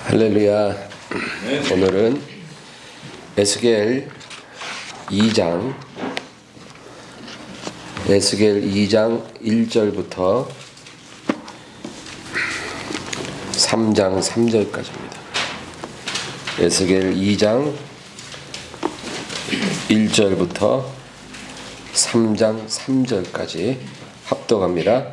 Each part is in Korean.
할렐루야. 오늘은 에스겔 2장 1절부터 3장 3절까지입니다. 에스겔 2장 1절부터 3장 3절까지 합독합니다.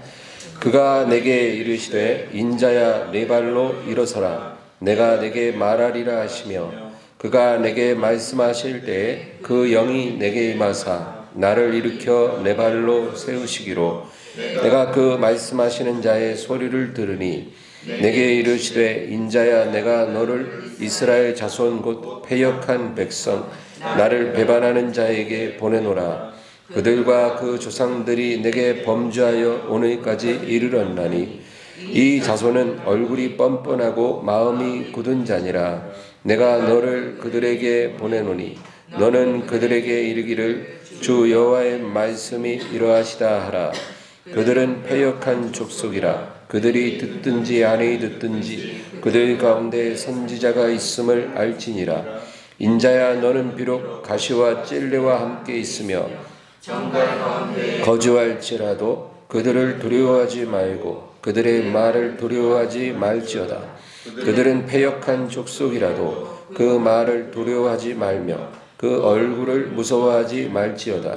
그가 내게 이르시되 인자야 네 발로 일어서라. 내가 내게 말하리라 하시며 그가 내게 말씀하실 때에 그 영이 내게 임하사 나를 일으켜 내 발로 세우시기로 내가 그 말씀하시는 자의 소리를 들으니 내게 이르시되 인자야 내가 너를 이스라엘 자손 곧 패역한 백성 나를 배반하는 자에게 보내노라. 그들과 그 조상들이 내게 범죄하여 오늘까지 이르렀나니 이 자손은 얼굴이 뻔뻔하고 마음이 굳은 자니라. 내가 너를 그들에게 보내노니 너는 그들에게 이르기를 주 여호와의 말씀이 이러하시다 하라. 그들은 패역한 족속이라. 그들이 듣든지 아니 듣든지 그들 가운데 선지자가 있음을 알지니라. 인자야 너는 비록 가시와 찔레와 함께 있으며 거주할지라도 그들을 두려워하지 말고 그들의 말을 두려워하지 말지어다. 그들은 패역한 족속이라도 그 말을 두려워하지 말며 그 얼굴을 무서워하지 말지어다.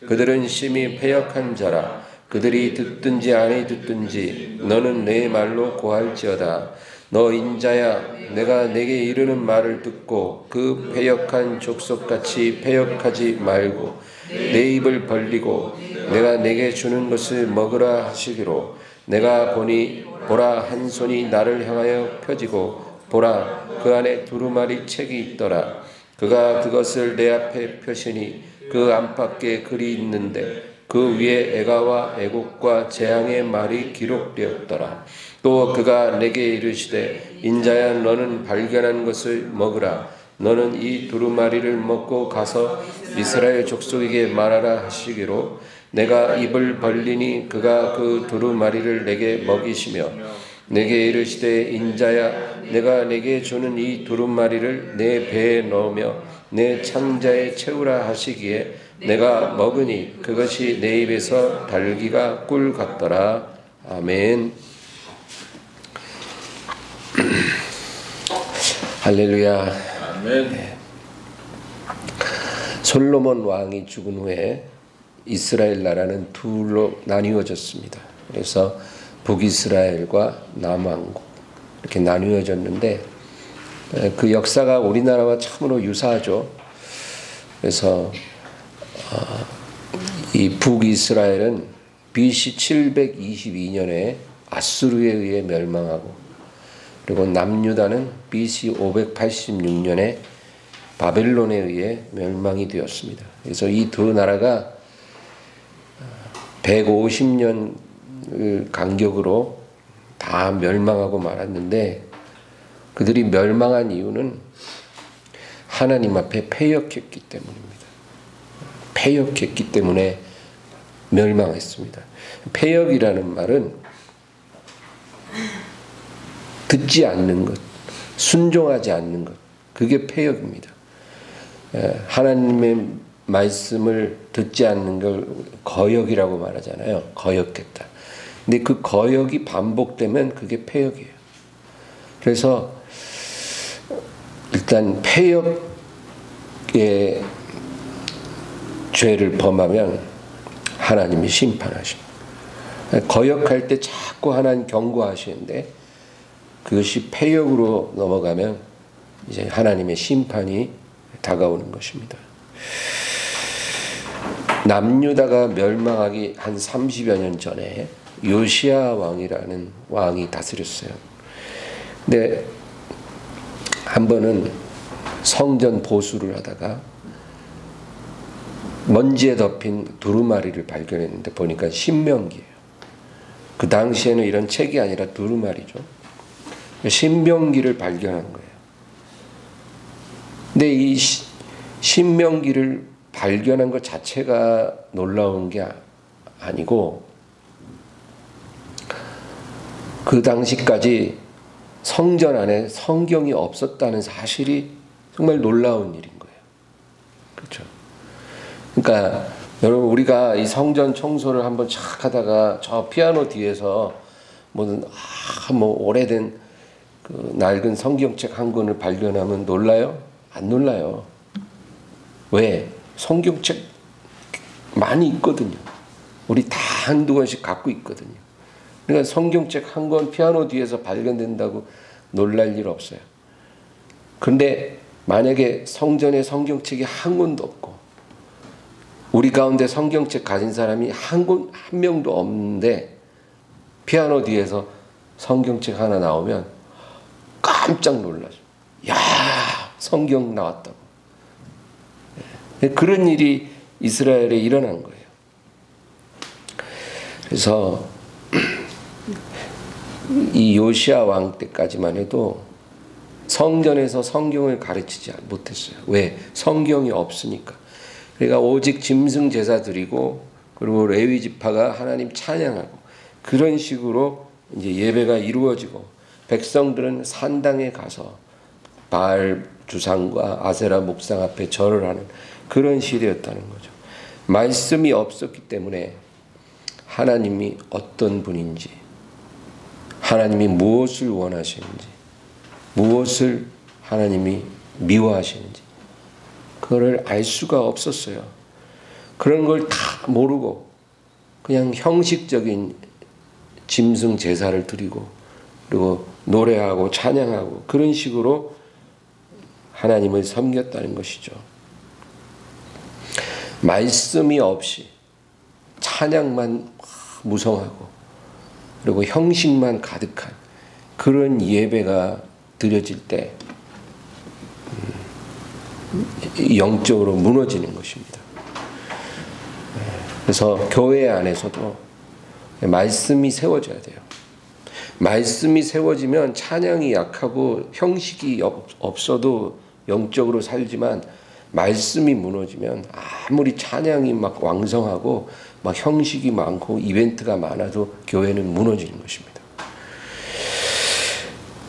그들은 심히 패역한 자라. 그들이 듣든지 아니 듣든지 너는 내 말로 고할지어다. 너 인자야 내가 내게 이르는 말을 듣고 그 패역한 족속같이 패역하지 말고 내 입을 벌리고 내가 내게 주는 것을 먹으라 하시기로 내가 보니 보라 한 손이 나를 향하여 펴지고 보라 그 안에 두루마리 책이 있더라. 그가 그것을 내 앞에 펴시니 그 안팎에 글이 있는데 그 위에 애가와 애곡과 재앙의 말이 기록되었더라. 또 그가 내게 이르시되 인자야 너는 발견한 것을 먹으라. 너는 이 두루마리를 먹고 가서 이스라엘 족속에게 말하라 하시기로 내가 입을 벌리니 그가 그 두루마리를 내게 먹이시며 내게 이르시되 인자야 내가 내게 주는 이 두루마리를 내 배에 넣으며 내 창자에 채우라 하시기에 내가 먹으니 그것이 내 입에서 달기가 꿀 같더라. 아멘. 할렐루야. 아멘. 네. 솔로몬 왕이 죽은 후에 이스라엘 나라는 둘로 나뉘어졌습니다. 그래서 북이스라엘과 남왕국 이렇게 나뉘어졌는데 그 역사가 우리나라와 참으로 유사하죠. 그래서 이 북이스라엘은 BC 722년에 아수르에 의해 멸망하고 그리고 남유다는 BC 586년에 바벨론에 의해 멸망이 되었습니다. 그래서 이 두 나라가 150년 간격으로 다 멸망하고 말았는데 그들이 멸망한 이유는 하나님 앞에 패역했기 때문입니다. 패역했기 때문에 멸망했습니다. 패역이라는 말은 듣지 않는 것, 순종하지 않는 것, 그게 패역입니다. 하나님의 말씀을 듣지 않는 걸 거역이라고 말하잖아요. 거역했다. 근데 그 거역이 반복되면 그게 패역이에요. 그래서 일단 패역의 죄를 범하면 하나님이 심판하십니다. 거역할 때 자꾸 하나님 경고하시는데 그것이 패역으로 넘어가면 이제 하나님의 심판이 다가오는 것입니다. 남유다가 멸망하기 한 30여 년 전에 요시야 왕이라는 왕이 다스렸어요. 근데 한 번은 성전 보수를 하다가 먼지에 덮인 두루마리를 발견했는데 보니까 신명기예요. 그 당시에는 이런 책이 아니라 두루마리죠. 신명기를 발견한 거예요. 근데 이 신명기를 발견한 것 자체가 놀라운 게 아니고 그 당시까지 성전 안에 성경이 없었다는 사실이 정말 놀라운 일인 거예요. 그렇죠? 그러니까 여러분, 우리가 이 성전 청소를 한번 착 하다가 저 피아노 뒤에서 뭐 오래된 그 낡은 성경책 한 권을 발견하면 놀라요? 안 놀라요. 왜? 성경책 많이 있거든요. 우리 다 한두 권씩 갖고 있거든요. 그러니까 성경책 한 권 피아노 뒤에서 발견된다고 놀랄 일 없어요. 그런데 만약에 성전에 성경책이 한 권도 없고 우리 가운데 성경책 가진 사람이 한 명도 없는데 피아노 뒤에서 성경책 하나 나오면 깜짝 놀라죠. 야, 성경 나왔다고. 그런 일이 이스라엘에 일어난 거예요. 그래서 이 요시야 왕 때까지만 해도 성전에서 성경을 가르치지 못했어요. 왜? 성경이 없으니까. 그러니까 오직 짐승 제사 드리고 그리고 레위 지파가 하나님 찬양하고 그런 식으로 이제 예배가 이루어지고 백성들은 산당에 가서 바알 주상과 아세라 목상 앞에 절을 하는 그런 시대였다는 거죠. 말씀이 없었기 때문에 하나님이 어떤 분인지, 하나님이 무엇을 원하시는지, 무엇을 하나님이 미워하시는지 그거를 알 수가 없었어요. 그런 걸 다 모르고 그냥 형식적인 짐승 제사를 드리고 그리고 노래하고 찬양하고 그런 식으로 하나님을 섬겼다는 것이죠. 말씀이 없이 찬양만 무성하고 그리고 형식만 가득한 그런 예배가 드려질 때 영적으로 무너지는 것입니다. 그래서 교회 안에서도 말씀이 세워져야 돼요. 말씀이 세워지면 찬양이 약하고 형식이 없어도 영적으로 살지만 말씀이 무너지면 아무리 찬양이 막 왕성하고 막 형식이 많고 이벤트가 많아도 교회는 무너지는 것입니다.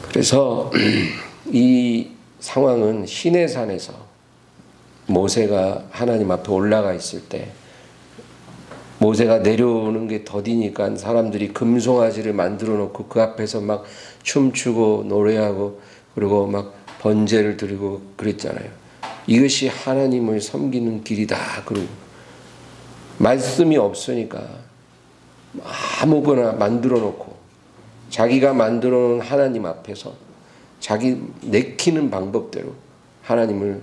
그래서 이 상황은 시내산에서 모세가 하나님 앞에 올라가 있을 때 모세가 내려오는 게 더디니까 사람들이 금송아지를 만들어 놓고 그 앞에서 막 춤추고 노래하고 그리고 막 번제를 드리고 그랬잖아요. 이것이 하나님을 섬기는 길이다. 그러고 말씀이 없으니까 아무거나 만들어 놓고 자기가 만들어 놓은 하나님 앞에서 자기 내키는 방법대로 하나님을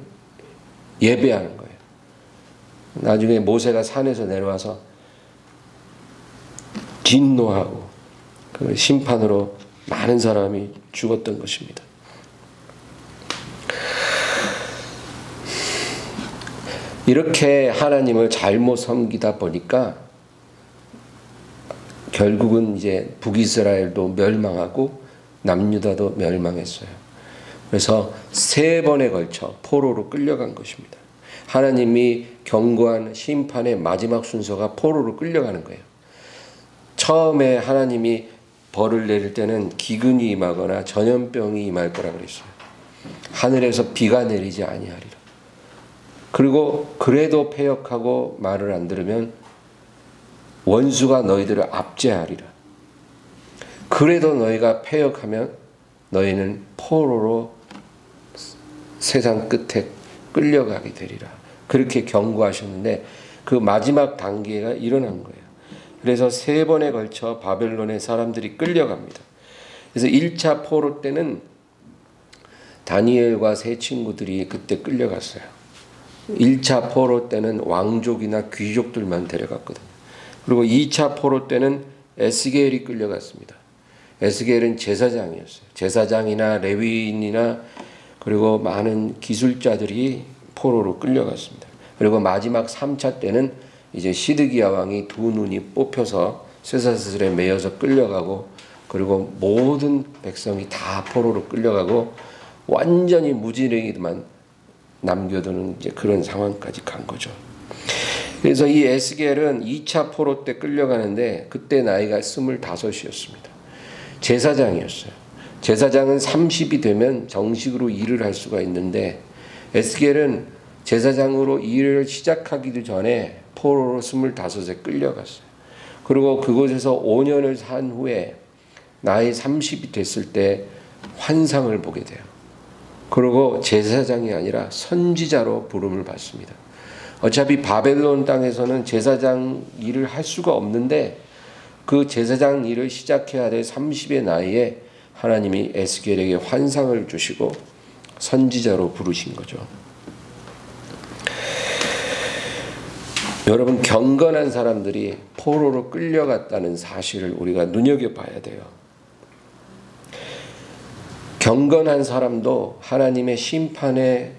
예배하는 거예요. 나중에 모세가 산에서 내려와서 진노하고 그 심판으로 많은 사람이 죽었던 것입니다. 이렇게 하나님을 잘못 섬기다 보니까 결국은 이제 북이스라엘도 멸망하고 남유다도 멸망했어요. 그래서 3번에 걸쳐 포로로 끌려간 것입니다. 하나님이 경고한 심판의 마지막 순서가 포로로 끌려가는 거예요. 처음에 하나님이 벌을 내릴 때는 기근이 임하거나 전염병이 임할 거라 그랬어요. 하늘에서 비가 내리지 아니하리라. 그리고 그래도 패역하고 말을 안 들으면 원수가 너희들을 압제하리라. 그래도 너희가 패역하면 너희는 포로로 세상 끝에 끌려가게 되리라. 그렇게 경고하셨는데 그 마지막 단계가 일어난 거예요. 그래서 3번에 걸쳐 바벨론의 사람들이 끌려갑니다. 그래서 1차 포로 때는 다니엘과 세 친구들이 그때 끌려갔어요. 1차 포로 때는 왕족이나 귀족들만 데려갔거든요. 그리고 2차 포로 때는 에스겔이 끌려갔습니다. 에스겔은 제사장이었어요. 제사장이나 레위인이나 그리고 많은 기술자들이 포로로 끌려갔습니다. 그리고 마지막 3차 때는 이제 시드기야 왕이 2눈이 뽑혀서 쇠사슬에 매여서 끌려가고 그리고 모든 백성이 다 포로로 끌려가고 완전히 무지랭이만 남겨두는 이제 그런 상황까지 간 거죠. 그래서 이 에스겔은 2차 포로 때 끌려가는데 그때 나이가 25이었습니다. 제사장이었어요. 제사장은 30이 되면 정식으로 일을 할 수가 있는데 에스겔은 제사장으로 일을 시작하기도 전에 포로로 25에 끌려갔어요. 그리고 그곳에서 5년을 산 후에 나이 30이 됐을 때 환상을 보게 돼요. 그리고 제사장이 아니라 선지자로 부름을 받습니다. 어차피 바벨론 땅에서는 제사장 일을 할 수가 없는데 그 제사장 일을 시작해야 될 30의 나이에 하나님이 에스겔에게 환상을 주시고 선지자로 부르신 거죠. 여러분, 경건한 사람들이 포로로 끌려갔다는 사실을 우리가 눈여겨봐야 돼요. 경건한 사람도 하나님의 심판에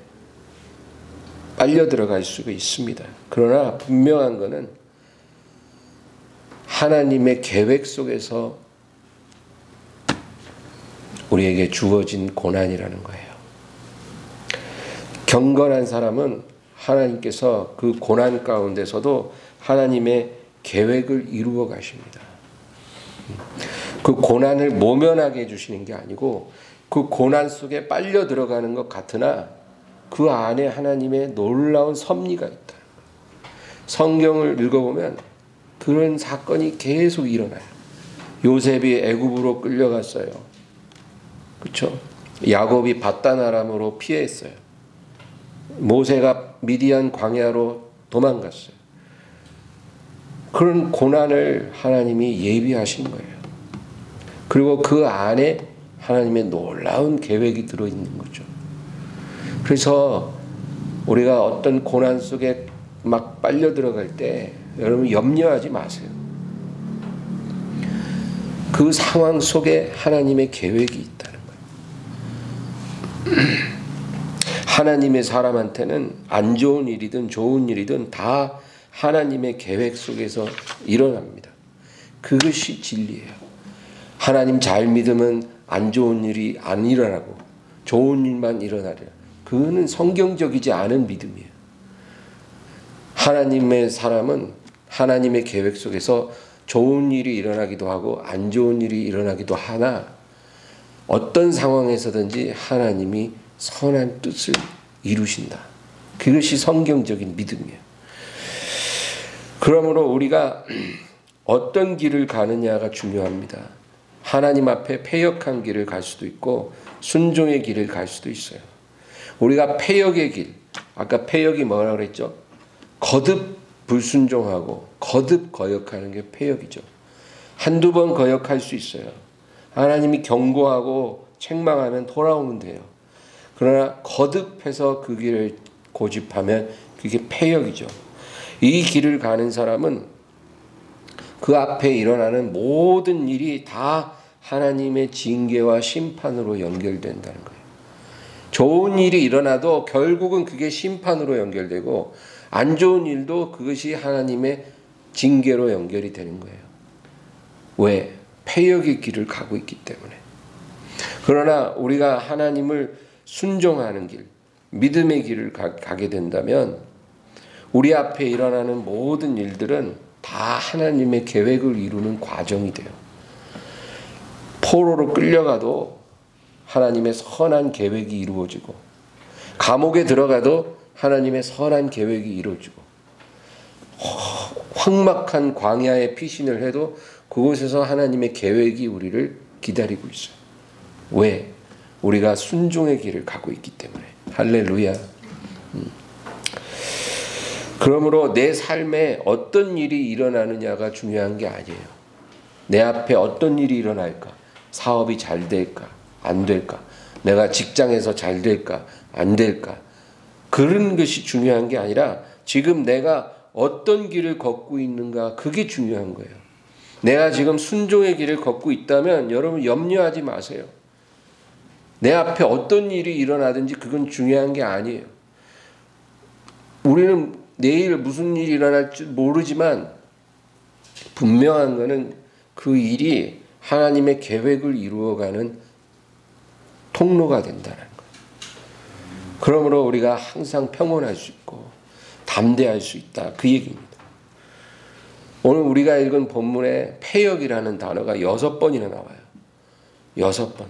빨려 들어갈 수가 있습니다. 그러나 분명한 것은 하나님의 계획 속에서 우리에게 주어진 고난이라는 거예요. 경건한 사람은 하나님께서 그 고난 가운데서도 하나님의 계획을 이루어 가십니다. 그 고난을 모면하게 해주시는 게 아니고 그 고난 속에 빨려 들어가는 것 같으나 그 안에 하나님의 놀라운 섭리가 있다. 성경을 읽어보면 그런 사건이 계속 일어나요. 요셉이 애굽으로 끌려갔어요. 그렇죠? 야곱이 밧단 아람으로 피했어요. 모세가 미디안 광야로 도망갔어요. 그런 고난을 하나님이 예비하신 거예요. 그리고 그 안에 하나님의 놀라운 계획이 들어있는 거죠. 그래서 우리가 어떤 고난 속에 막 빨려 들어갈 때 여러분 염려하지 마세요. 그 상황 속에 하나님의 계획이 있다는 거예요. 하나님의 사람한테는 안 좋은 일이든 좋은 일이든 다 하나님의 계획 속에서 일어납니다. 그것이 진리예요. 하나님 잘 믿으면 안 좋은 일이 안 일어나고 좋은 일만 일어나리라. 그거는 성경적이지 않은 믿음이에요. 하나님의 사람은 하나님의 계획 속에서 좋은 일이 일어나기도 하고 안 좋은 일이 일어나기도 하나 어떤 상황에서든지 하나님이 선한 뜻을 이루신다. 그것이 성경적인 믿음이에요. 그러므로 우리가 어떤 길을 가느냐가 중요합니다. 하나님 앞에 패역한 길을 갈 수도 있고 순종의 길을 갈 수도 있어요. 우리가 패역의 길, 아까 패역이 뭐라고 그랬죠? 거듭 불순종하고 거듭 거역하는 게 패역이죠. 한두 번 거역할 수 있어요. 하나님이 경고하고 책망하면 돌아오면 돼요. 그러나 거듭해서 그 길을 고집하면 그게 패역이죠. 이 길을 가는 사람은 그 앞에 일어나는 모든 일이 다 하나님의 징계와 심판으로 연결된다는 거예요. 좋은 일이 일어나도 결국은 그게 심판으로 연결되고 안 좋은 일도 그것이 하나님의 징계로 연결이 되는 거예요. 왜? 패역의 길을 가고 있기 때문에. 그러나 우리가 하나님을 순종하는 길, 믿음의 길을 가게 된다면 우리 앞에 일어나는 모든 일들은 다 하나님의 계획을 이루는 과정이 돼요. 포로로 끌려가도 하나님의 선한 계획이 이루어지고 감옥에 들어가도 하나님의 선한 계획이 이루어지고 황막한 광야에 피신을 해도 그곳에서 하나님의 계획이 우리를 기다리고 있어요. 왜? 우리가 순종의 길을 가고 있기 때문에. 할렐루야. 그러므로 내 삶에 어떤 일이 일어나느냐가 중요한 게 아니에요. 내 앞에 어떤 일이 일어날까? 사업이 잘 될까? 안 될까? 내가 직장에서 잘 될까? 안 될까? 그런 것이 중요한 게 아니라 지금 내가 어떤 길을 걷고 있는가, 그게 중요한 거예요. 내가 지금 순종의 길을 걷고 있다면 여러분 염려하지 마세요. 내 앞에 어떤 일이 일어나든지 그건 중요한 게 아니에요. 우리는 내일 무슨 일이 일어날지 모르지만 분명한 것은 그 일이 하나님의 계획을 이루어가는 통로가 된다는 거예요. 그러므로 우리가 항상 평온할 수 있고 담대할 수 있다. 그 얘기입니다. 오늘 우리가 읽은 본문에 패역이라는 단어가 6번이나 나와요. 6번.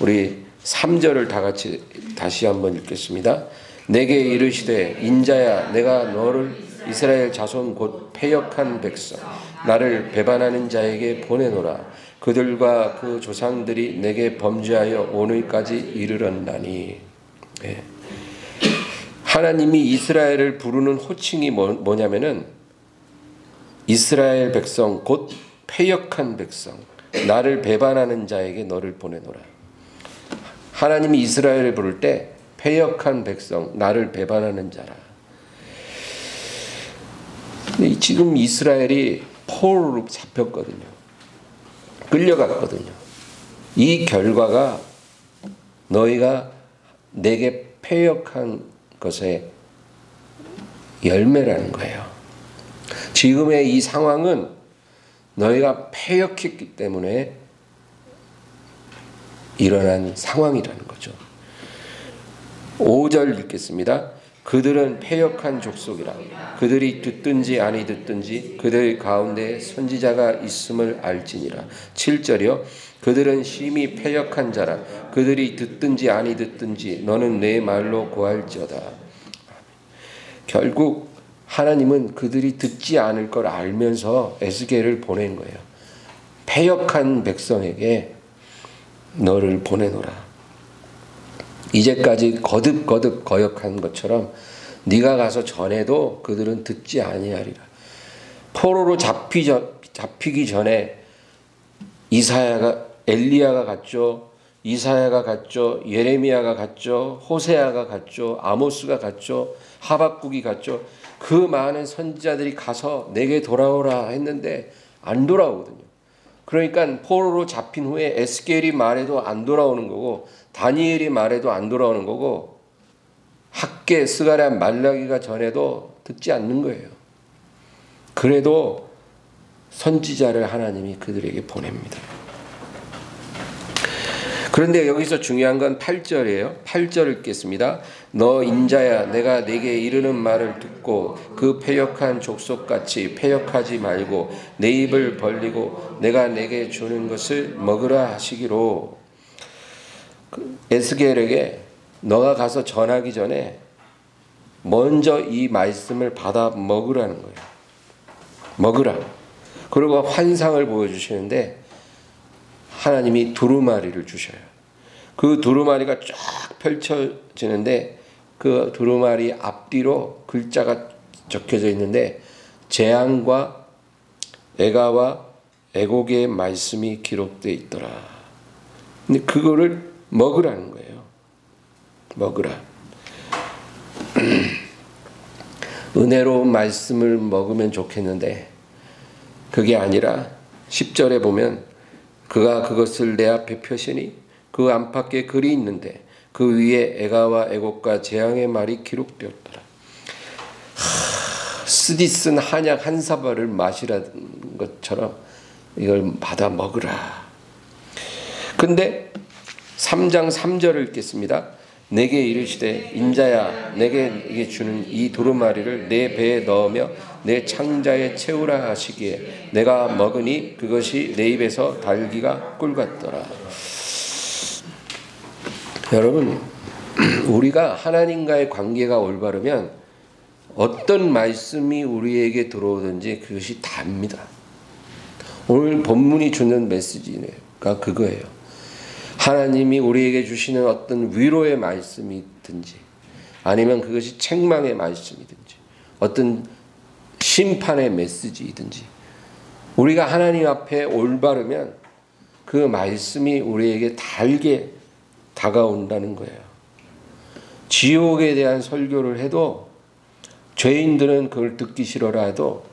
우리 3절을 다 같이 다시 한번 읽겠습니다. 내게 이르시되 인자야 내가 너를 이스라엘 자손 곧 패역한 백성 나를 배반하는 자에게 보내노라. 그들과 그 조상들이 내게 범죄하여 오늘까지 이르렀나니. 네. 하나님이 이스라엘을 부르는 호칭이 뭐냐면은 이스라엘 백성 곧 패역한 백성 나를 배반하는 자에게 너를 보내노라. 하나님이 이스라엘을 부를 때 패역한 백성 나를 배반하는 자라. 지금 이스라엘이 포로로 잡혔거든요. 끌려갔거든요. 이 결과가 너희가 내게 패역한 것의 열매라는 거예요. 지금의 이 상황은 너희가 패역했기 때문에 일어난 상황이라는 거죠. 5절 읽겠습니다. 그들은 패역한 족속이라. 그들이 듣든지 아니 듣든지 그들 가운데 선지자가 있음을 알지니라. 7절이요. 그들은 심히 패역한 자라. 그들이 듣든지 아니 듣든지 너는 내 말로 고할지어다. 결국 하나님은 그들이 듣지 않을 걸 알면서 에스겔을 보낸 거예요. 패역한 백성에게 너를 보내노라. 이제까지 거듭거듭 거역한 것처럼 네가 가서 전해도 그들은 듣지 아니하리라. 포로로 잡히기 전에 엘리야가 갔죠. 이사야가 갔죠. 예레미야가 갔죠. 호세아가 갔죠. 아모스가 갔죠. 하박국이 갔죠. 그 많은 선지자들이 가서 내게 돌아오라 했는데 안 돌아오거든요. 그러니까 포로로 잡힌 후에 에스겔이 말해도 안 돌아오는 거고 다니엘이 말해도 안 돌아오는 거고 학개, 스가랴, 말라기가 전해도 듣지 않는 거예요. 그래도 선지자를 하나님이 그들에게 보냅니다. 그런데 여기서 중요한 건 8절이에요. 8절 읽겠습니다. 너 인자야 내가 내게 이르는 말을 듣고 그 패역한 족속같이 패역하지 말고 내 입을 벌리고 내가 내게 주는 것을 먹으라 하시기로. 에스겔에게 너가 가서 전하기 전에 먼저 이 말씀을 받아 먹으라는 거예요. 먹으라. 그리고 환상을 보여주시는데 하나님이 두루마리를 주셔요. 그 두루마리가 쫙 펼쳐지는데 그 두루마리 앞뒤로 글자가 적혀져 있는데 재앙과 애가와 애곡의 말씀이 기록되어 있더라. 근데 그거를 먹으라는 거예요. 먹으라. 은혜로운 말씀을 먹으면 좋겠는데 그게 아니라 10절에 보면 그가 그것을 내 앞에 펴시니 그 안팎에 글이 있는데 그 위에 애가와 애곡과 재앙의 말이 기록되었더라. 쓰디 쓴 한약 한 사발을 마시라는 것처럼 이걸 받아 먹으라. 근데 3장 3절을 읽겠습니다. 내게 이르시되 인자야 내게 주는 이 두루마리를 내 배에 넣으며 내 창자에 채우라 하시기에 내가 먹으니 그것이 내 입에서 달기가 꿀 같더라. 여러분, 우리가 하나님과의 관계가 올바르면 어떤 말씀이 우리에게 들어오든지 그것이 답니다. 오늘 본문이 주는 메시지가 그거예요. 하나님이 우리에게 주시는 어떤 위로의 말씀이든지 아니면 그것이 책망의 말씀이든지 어떤 심판의 메시지이든지 우리가 하나님 앞에 올바르면 그 말씀이 우리에게 달게 다가온다는 거예요. 지옥에 대한 설교를 해도 죄인들은 그걸 듣기 싫어라 해도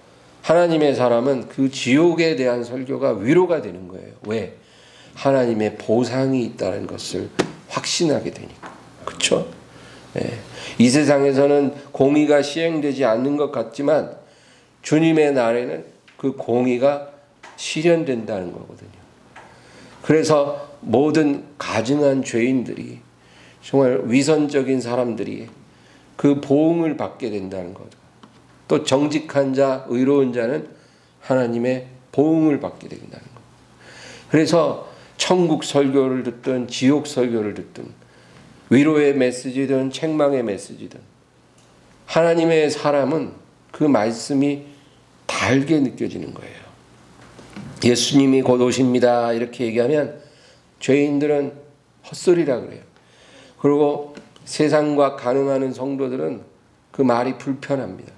하나님의 사람은 그 지옥에 대한 설교가 위로가 되는 거예요. 왜? 하나님의 보상이 있다는 것을 확신하게 되니까. 그렇죠? 네. 이 세상에서는 공의가 시행되지 않는 것 같지만 주님의 날에는 그 공의가 실현된다는 거거든요. 그래서 모든 가증한 죄인들이 정말 위선적인 사람들이 그 보응을 받게 된다는 거죠. 또 정직한 자, 의로운 자는 하나님의 보응을 받게 된다는 거예요. 그래서 천국 설교를 듣든 지옥 설교를 듣든 위로의 메시지든 책망의 메시지든 하나님의 사람은 그 말씀이 달게 느껴지는 거예요. 예수님이 곧 오십니다 이렇게 얘기하면 죄인들은 헛소리라 그래요. 그리고 세상과 간응하는 성도들은 그 말이 불편합니다.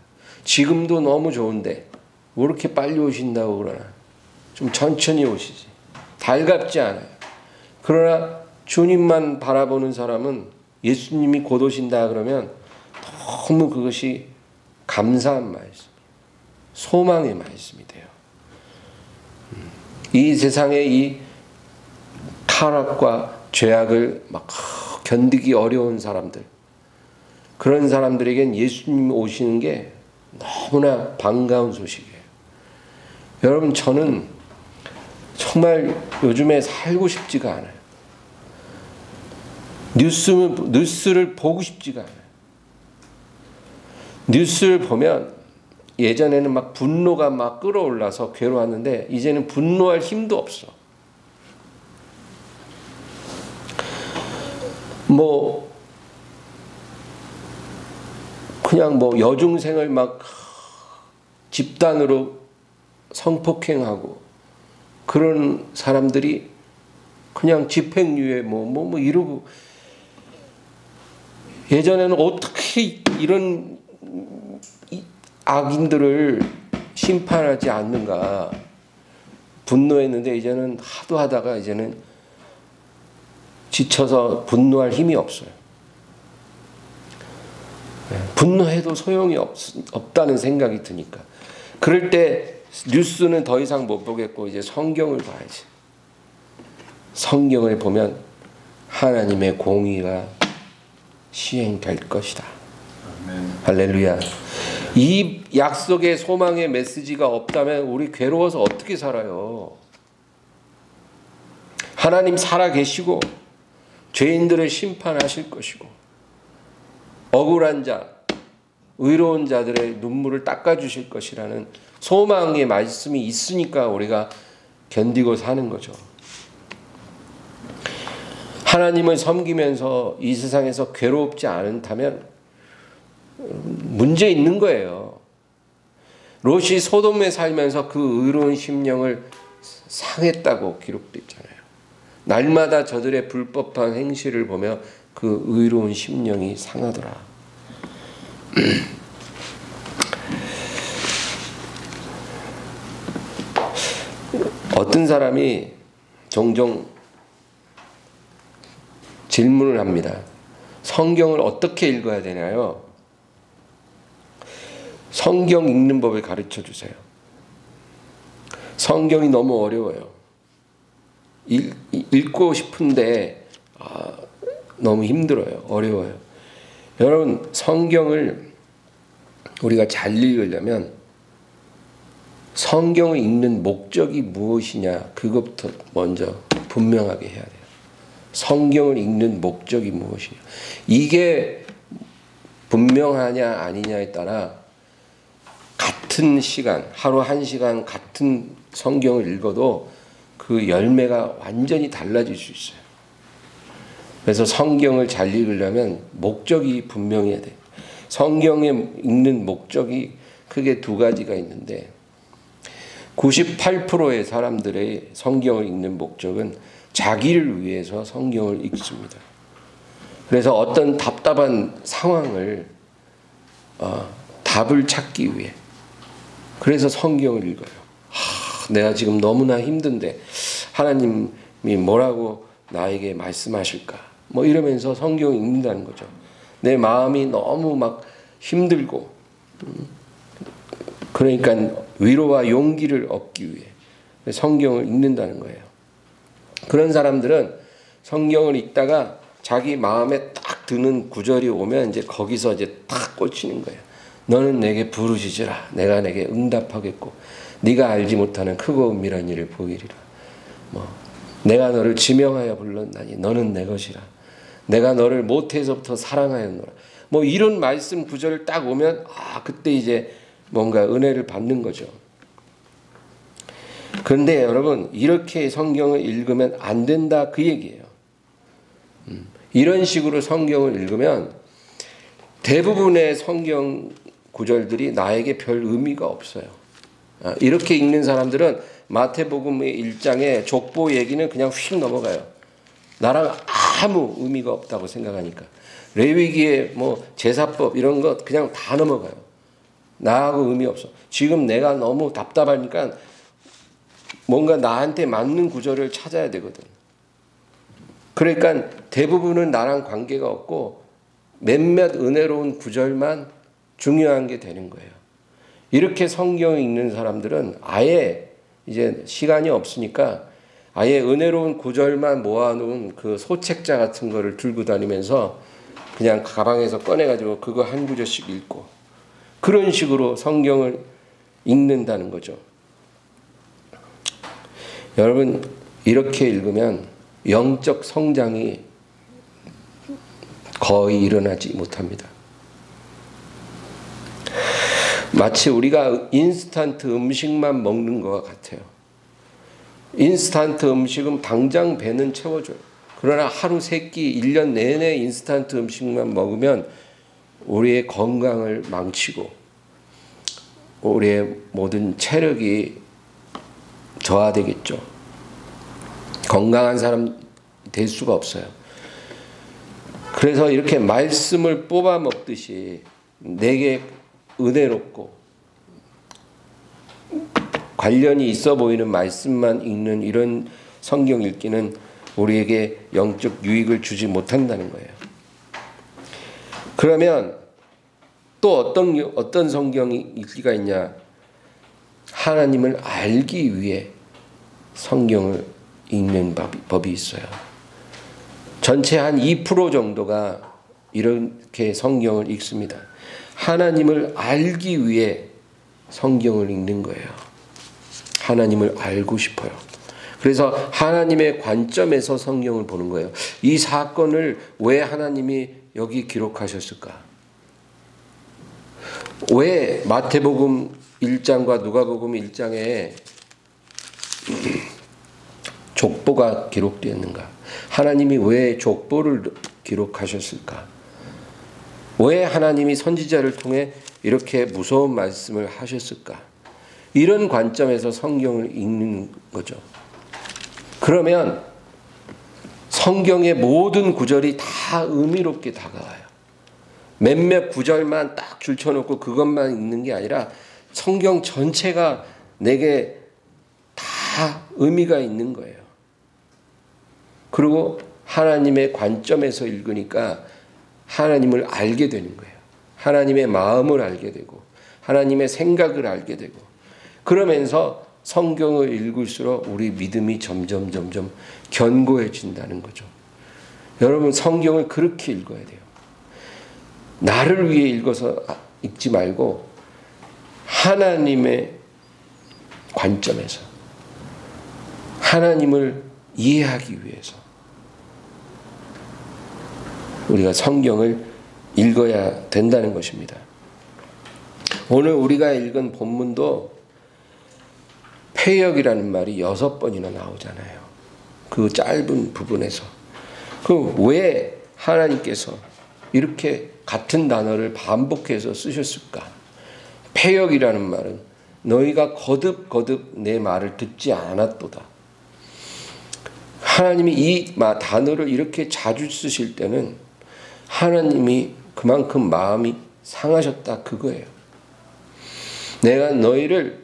지금도 너무 좋은데 왜 이렇게 빨리 오신다고 그러나, 좀 천천히 오시지, 달갑지 않아요. 그러나 주님만 바라보는 사람은 예수님이 곧 오신다 그러면 너무 그것이 감사한 말씀, 소망의 말씀이 돼요. 이 세상의 이 타락과 죄악을 막 견디기 어려운 사람들, 그런 사람들에겐 예수님 오시는 게 너무나 반가운 소식이에요. 여러분, 저는 정말 요즘에 살고 싶지가 않아요. 뉴스를 보고 싶지가 않아요. 뉴스를 보면 예전에는 막 분노가 막 끌어올라서 괴로웠는데 이제는 분노할 힘도 없어. 뭐 그냥 뭐 여중생을 막 집단으로 성폭행하고 그런 사람들이 그냥 집행유예 뭐 이러고, 예전에는 어떻게 이런 악인들을 심판하지 않는가 분노했는데 이제는 하도 하다가 이제는 지쳐서 분노할 힘이 없어요. 분노해도 소용이 없다는 생각이 드니까. 그럴 때 뉴스는 더 이상 못 보겠고 이제 성경을 봐야지. 성경을 보면 하나님의 공의가 시행될 것이다. 아멘. 할렐루야. 이 약속의 소망의 메시지가 없다면 우리 괴로워서 어떻게 살아요? 하나님 살아계시고 죄인들을 심판하실 것이고 억울한 자, 의로운 자들의 눈물을 닦아주실 것이라는 소망의 말씀이 있으니까 우리가 견디고 사는 거죠. 하나님을 섬기면서 이 세상에서 괴롭지 않다면 문제 있는 거예요. 롯이 소돔에 살면서 그 의로운 심령을 상했다고 기록되어 있잖아요. 날마다 저들의 불법한 행실을 보며 그 의로운 심령이 상하더라. 어떤 사람이 종종 질문을 합니다. 성경을 어떻게 읽어야 되나요? 성경 읽는 법을 가르쳐 주세요. 성경이 너무 어려워요. 읽고 싶은데 너무 힘들어요. 어려워요. 여러분, 성경을 우리가 잘 읽으려면 성경을 읽는 목적이 무엇이냐, 그것부터 먼저 분명하게 해야 돼요. 성경을 읽는 목적이 무엇이냐. 이게 분명하냐 아니냐에 따라 같은 시간, 하루 1시간 같은 성경을 읽어도 그 열매가 완전히 달라질 수 있어요. 그래서 성경을 잘 읽으려면 목적이 분명해야 돼요. 성경에 읽는 목적이 크게 2가지가 있는데 98%의 사람들의 성경을 읽는 목적은 자기를 위해서 성경을 읽습니다. 그래서 어떤 답답한 상황을 답을 찾기 위해, 그래서 성경을 읽어요. 내가 지금 너무나 힘든데 하나님이 뭐라고 나에게 말씀하실까, 뭐 이러면서 성경을 읽는다는 거죠. 내 마음이 너무 막 힘들고, 그러니까 위로와 용기를 얻기 위해 성경을 읽는다는 거예요. 그런 사람들은 성경을 읽다가 자기 마음에 딱 드는 구절이 오면 이제 거기서 이제 딱 꽂히는 거예요. 너는 내게 부르짖으라. 내가 내게 응답하겠고 네가 알지 못하는 크고 은밀한 일을 보이리라. 내가 너를 지명하여 불렀나니 너는 내 것이라. 내가 너를 모태에서부터 사랑하였노라. 이런 말씀 구절을 딱 오면 그때 이제 뭔가 은혜를 받는 거죠. 그런데 여러분, 이렇게 성경을 읽으면 안 된다, 그 얘기예요. 이런 식으로 성경을 읽으면 대부분의 성경 구절들이 나에게 별 의미가 없어요. 이렇게 읽는 사람들은 마태복음의 1장의 족보 얘기는 그냥 휙 넘어가요. 나랑 아무 의미가 없다고 생각하니까. 레위기의 뭐 제사법 이런 것 그냥 다 넘어가요. 나하고 의미 없어. 지금 내가 너무 답답하니까 뭔가 나한테 맞는 구절을 찾아야 되거든. 그러니까 대부분은 나랑 관계가 없고 몇몇 은혜로운 구절만 중요한 게 되는 거예요. 이렇게 성경을 읽는 사람들은 아예 이제 시간이 없으니까 아예 은혜로운 구절만 모아놓은 그 소책자 같은 거를 들고 다니면서 그냥 가방에서 꺼내가지고 그거 한 구절씩 읽고 그런 식으로 성경을 읽는다는 거죠. 여러분, 이렇게 읽으면 영적 성장이 거의 일어나지 못합니다. 마치 우리가 인스턴트 음식만 먹는 것과 같아요. 인스턴트 음식은 당장 배는 채워줘요. 그러나 하루 세 끼 1년 내내 인스턴트 음식만 먹으면 우리의 건강을 망치고 우리의 모든 체력이 저하되겠죠. 건강한 사람 될 수가 없어요. 그래서 이렇게 말씀을 뽑아 먹듯이 내게 은혜롭고 관련이 있어 보이는 말씀만 읽는 이런 성경 읽기는 우리에게 영적 유익을 주지 못한다는 거예요. 그러면 또 어떤 성경 읽기가 있냐? 하나님을 알기 위해 성경을 읽는 법이 있어요. 전체 한 2% 정도가 이렇게 성경을 읽습니다. 하나님을 알기 위해 성경을 읽는 거예요. 하나님을 알고 싶어요. 그래서 하나님의 관점에서 성경을 보는 거예요. 이 사건을 왜 하나님이 여기 기록하셨을까? 왜 마태복음 1장과 누가복음 1장에 족보가 기록되었는가? 하나님이 왜 족보를 기록하셨을까? 왜 하나님이 선지자를 통해 이렇게 무서운 말씀을 하셨을까? 이런 관점에서 성경을 읽는 거죠. 그러면 성경의 모든 구절이 다 의미롭게 다가와요. 몇몇 구절만 딱 줄쳐놓고 그것만 읽는 게 아니라 성경 전체가 내게 다 의미가 있는 거예요. 그리고 하나님의 관점에서 읽으니까 하나님을 알게 되는 거예요. 하나님의 마음을 알게 되고 하나님의 생각을 알게 되고 그러면서 성경을 읽을수록 우리 믿음이 점점 견고해진다는 거죠. 여러분, 성경을 그렇게 읽어야 돼요. 나를 위해 읽지 말고 하나님의 관점에서 하나님을 이해하기 위해서 우리가 성경을 읽어야 된다는 것입니다. 오늘 우리가 읽은 본문도 폐역이라는 말이 6번이나 나오잖아요. 그 짧은 부분에서. 왜 하나님께서 이렇게 같은 단어를 반복해서 쓰셨을까? 폐역이라는 말은 너희가 거듭 내 말을 듣지 않았도다. 하나님이 이 단어를 이렇게 자주 쓰실 때는 하나님이 그만큼 마음이 상하셨다, 그거예요. 내가 너희를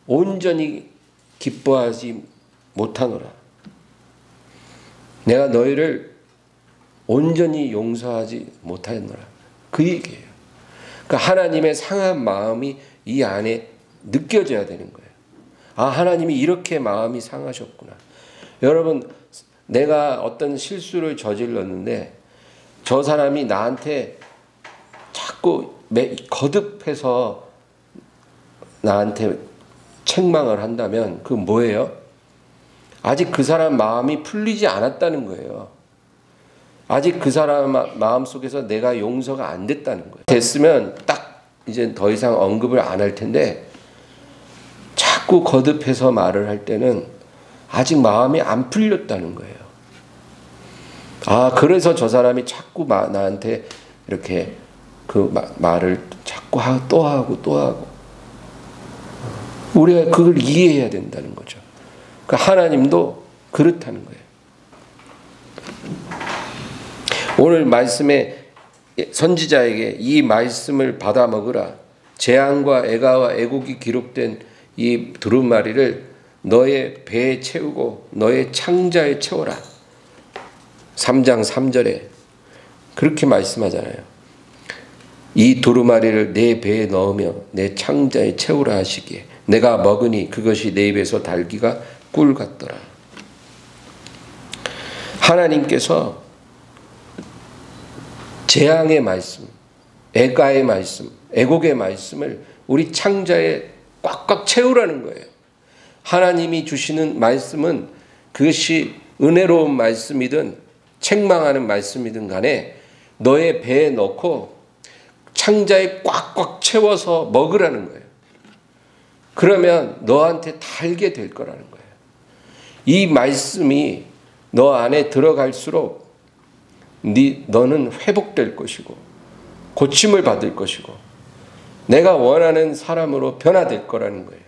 온전히 기뻐하지 못하노라. 내가 너희를 온전히 용서하지 못하노라. 그 얘기예요. 그러니까 하나님의 상한 마음이 이 안에 느껴져야 되는 거예요. 아, 하나님이 이렇게 마음이 상하셨구나. 여러분, 내가 어떤 실수를 저질렀는데 저 사람이 나한테 자꾸 거듭해서 나한테 책망을 한다면 그건 뭐예요? 아직 그 사람 마음이 풀리지 않았다는 거예요. 아직 그 사람 마음속에서 내가 용서가 안 됐다는 거예요. 됐으면 딱 이제 더 이상 언급을 안 할 텐데 자꾸 거듭해서 말을 할 때는 아직 마음이 안 풀렸다는 거예요. 아, 그래서 저 사람이 자꾸 나한테 이렇게 그 말을 자꾸 또 하고 또 하고. 우리가 그걸 이해해야 된다는 거죠. 그러니까 하나님도 그렇다는 거예요. 오늘 말씀에 선지자에게 이 말씀을 받아 먹으라. 재앙과 애가와 애곡이 기록된 이 두루마리를 너의 배에 채우고 너의 창자에 채워라. 3장 3절에 그렇게 말씀하잖아요. 이 두루마리를 내 배에 넣으며 내 창자에 채우라 하시기에 내가 먹으니 그것이 내 입에서 달기가 꿀 같더라. 하나님께서 재앙의 말씀, 애가의 말씀, 애곡의 말씀을 우리 창자에 꽉꽉 채우라는 거예요. 하나님이 주시는 말씀은 그것이 은혜로운 말씀이든 책망하는 말씀이든 간에 너의 배에 넣고 창자에 꽉꽉 채워서 먹으라는 거예요. 그러면 너한테 달게 될 거라는 거예요. 이 말씀이 너 안에 들어갈수록 너는 회복될 것이고 고침을 받을 것이고 내가 원하는 사람으로 변화될 거라는 거예요.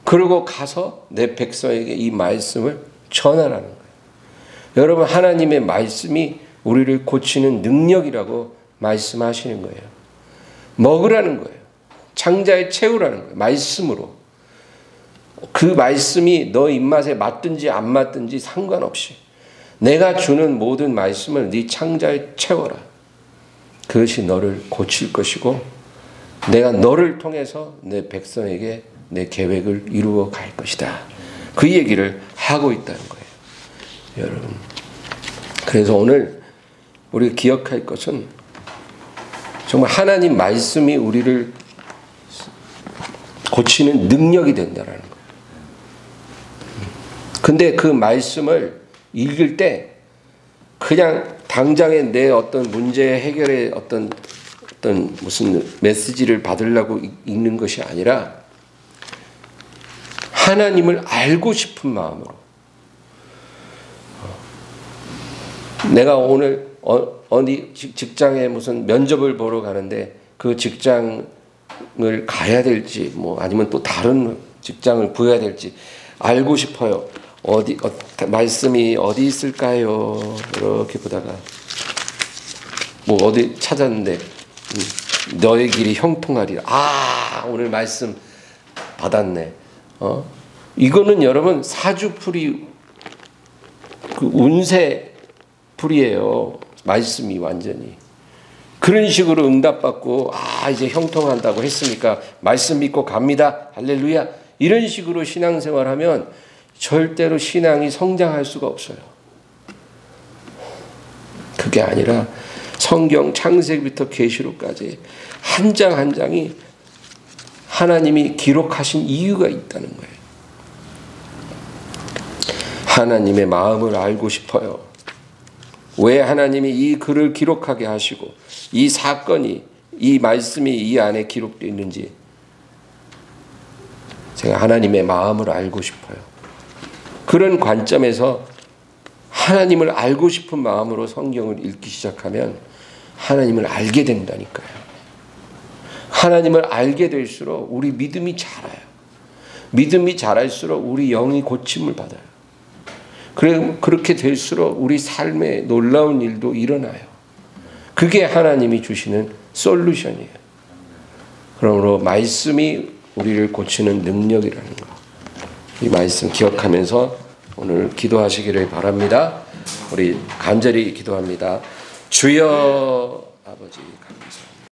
그리고 가서 내 백성에게 이 말씀을 전하라는 거예요. 여러분, 하나님의 말씀이 우리를 고치는 능력이라고 말씀하시는 거예요. 먹으라는 거예요. 창자에 채우라는 거예요. 말씀으로. 그 말씀이 너 입맛에 맞든지 안 맞든지 상관없이 내가 주는 모든 말씀을 네 창자에 채워라. 그것이 너를 고칠 것이고 내가 너를 통해서 내 백성에게 내 계획을 이루어 갈 것이다. 그 얘기를 하고 있다는 거예요. 여러분, 그래서 오늘 우리가 기억할 것은 정말 하나님 말씀이 우리를 고치는 능력이 된다는 거예요. 근데 그 말씀을 읽을 때 그냥 당장에 내 어떤 문제 해결의 어떤 무슨 메시지를 받으려고 읽는 것이 아니라 하나님을 알고 싶은 마음으로. 내가 오늘 어디 직장에 무슨 면접을 보러 가는데 그 직장을 가야 될지 아니면 또 다른 직장을 구해야 될지 알고 싶어요. 말씀이 어디 있을까요? 이렇게 보다가 어디 찾았는데 너의 길이 형통하리라. 오늘 말씀 받았네. 이거는 여러분 사주풀이 그 운세풀이에요. 말씀이 완전히. 그런 식으로 응답받고 이제 형통한다고 했으니까 말씀 믿고 갑니다. 할렐루야. 이런 식으로 신앙생활하면 절대로 신앙이 성장할 수가 없어요. 그게 아니라 성경 창세기부터 계시록까지 한 장 한 장이 하나님이 기록하신 이유가 있다는 거예요. 하나님의 마음을 알고 싶어요. 왜 하나님이 이 글을 기록하게 하시고 이 사건이 이 말씀이 이 안에 기록되어 있는지 제가 하나님의 마음을 알고 싶어요. 그런 관점에서 하나님을 알고 싶은 마음으로 성경을 읽기 시작하면 하나님을 알게 된다니까요. 하나님을 알게 될수록 우리 믿음이 자라요. 믿음이 자랄수록 우리 영이 고침을 받아요. 그렇게 될수록 우리 삶에 놀라운 일도 일어나요. 그게 하나님이 주시는 솔루션이에요. 그러므로 말씀이 우리를 고치는 능력이라는 거. 이 말씀 기억하면서 오늘 기도하시기를 바랍니다. 우리 간절히 기도합니다. 주여 아버지 감사합니다.